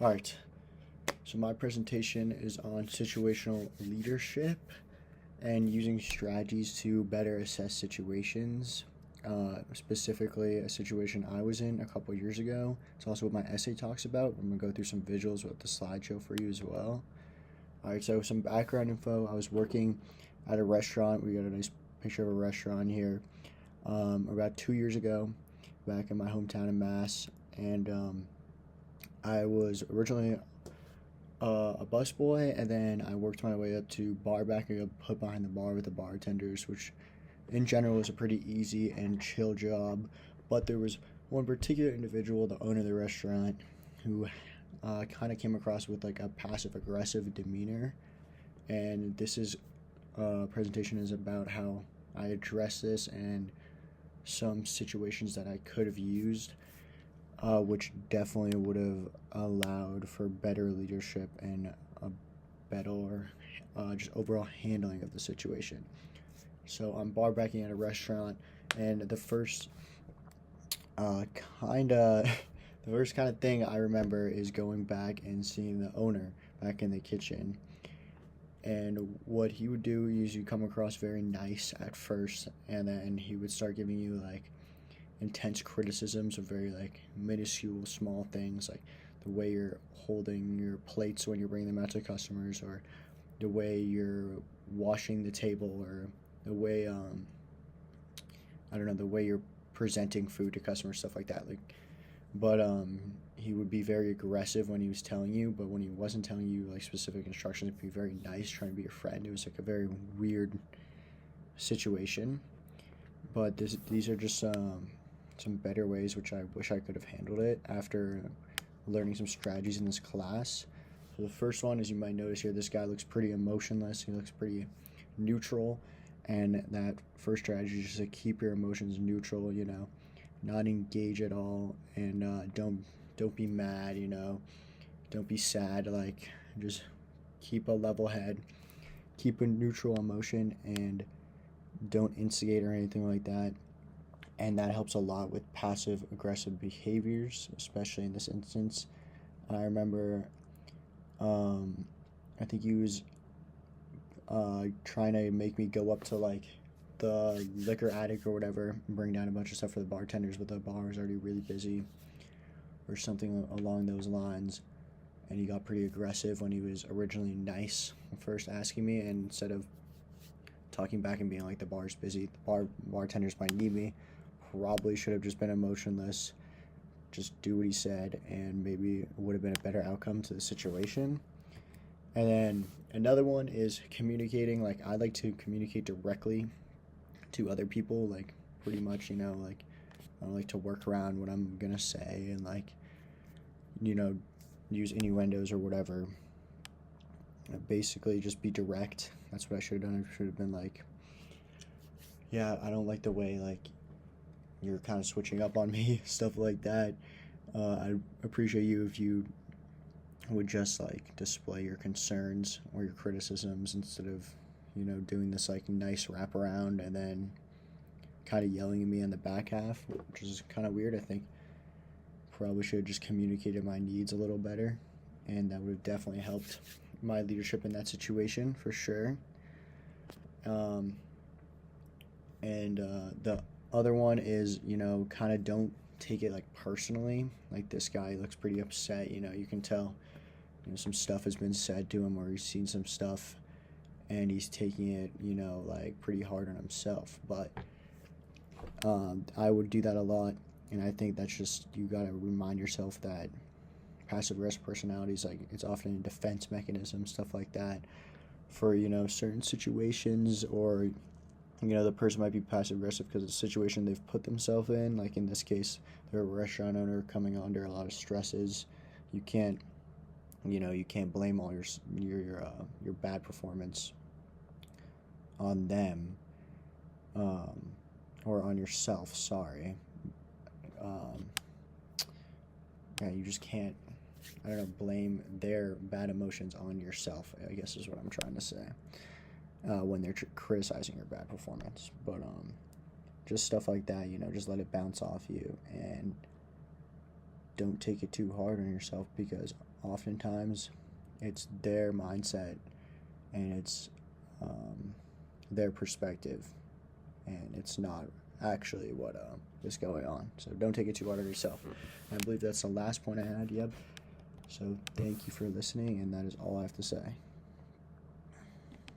All right. So my presentation is on situational leadership and using strategies to better assess situations. Specifically, a situation I was in a couple years ago. It's also what my essay talks about. I'm gonna go through some visuals with the slideshow for you as well. All right. So some background info. I was working at a restaurant. We got a nice picture of a restaurant here. About 2 years ago, back in my hometown in Mass, and I was originally a busboy, and then I worked my way up to bar backing up, put behind the bar with the bartenders, which in general was a pretty easy and chill job. But there was one particular individual, the owner of the restaurant, who kind of came across with like a passive aggressive demeanor, and this is presentation is about how I address this and some situations that I could have used, which definitely would have allowed for better leadership and a better just overall handling of the situation. So I'm bar backing at a restaurant, and the first kind of the first kind of thing I remember is going back and seeing the owner back in the kitchen. And what he would do is you come across very nice at first, and then he would start giving you like intense criticisms of very like minuscule small things, like the way you're holding your plates when you're bringing them out to customers, or the way you're washing the table, or the way I don't know, the way you're presenting food to customers, stuff like that. But he would be very aggressive when he was telling you, but when he wasn't telling you like specific instructions, he'd be very nice, trying to be your friend. It was like a very weird situation. But these are just some better ways which I wish I could have handled it after learning some strategies in this class. So the first one, as you might notice here, this guy looks pretty emotionless. He looks pretty neutral, and that first strategy is just to keep your emotions neutral. Not engage at all, and don't be mad. Don't be sad. Like, just keep a level head, keep a neutral emotion, and don't instigate or anything like that. And that helps a lot with passive aggressive behaviors, especially in this instance. I remember, I think he was trying to make me go up to like the liquor attic or whatever and bring down a bunch of stuff for the bartenders, but the bar was already really busy or something along those lines. And he got pretty aggressive when he was originally nice first asking me, and instead of talking back and being like, the bar's busy, the bartenders might need me, probably should have just been emotionless, just do what he said, and maybe it would have been a better outcome to the situation. And then another one is communicating. Like, I like to communicate directly to other people, like pretty much, like I don't like to work around what I'm gonna say and like, use innuendos or whatever. Basically just be direct. That's what I should have done. I should have been like, yeah, I don't like the way like you're kind of switching up on me, stuff like that. I'd appreciate you if you would just like display your concerns or your criticisms instead of doing this like nice wraparound and then kind of yelling at me in the back half, which is kind of weird. I think probably should have just communicated my needs a little better, and that would have definitely helped my leadership in that situation for sure. And the other one is, kind of don't take it like personally. Like, this guy looks pretty upset. You can tell some stuff has been said to him, or he's seen some stuff and he's taking it like pretty hard on himself. But I would do that a lot, and I think that's just, you gotta remind yourself that passive aggressive personalities, like, it's often a defense mechanism, stuff like that, for certain situations. Or the person might be passive aggressive because of the situation they've put themselves in. Like, in this case, they're a restaurant owner coming under a lot of stresses. You can't blame all your bad performance on them, or on yourself. Sorry. Yeah, you just can't, I don't know, blame their bad emotions on yourself, I guess is what I'm trying to say, when they're criticizing your bad performance. But just stuff like that, just let it bounce off you, and don't take it too hard on yourself, because oftentimes it's their mindset and it's their perspective, and it's not actually what is going on. So don't take it too hard on yourself. And I believe that's the last point I had, Yeb. So thank you for listening, and that is all I have to say.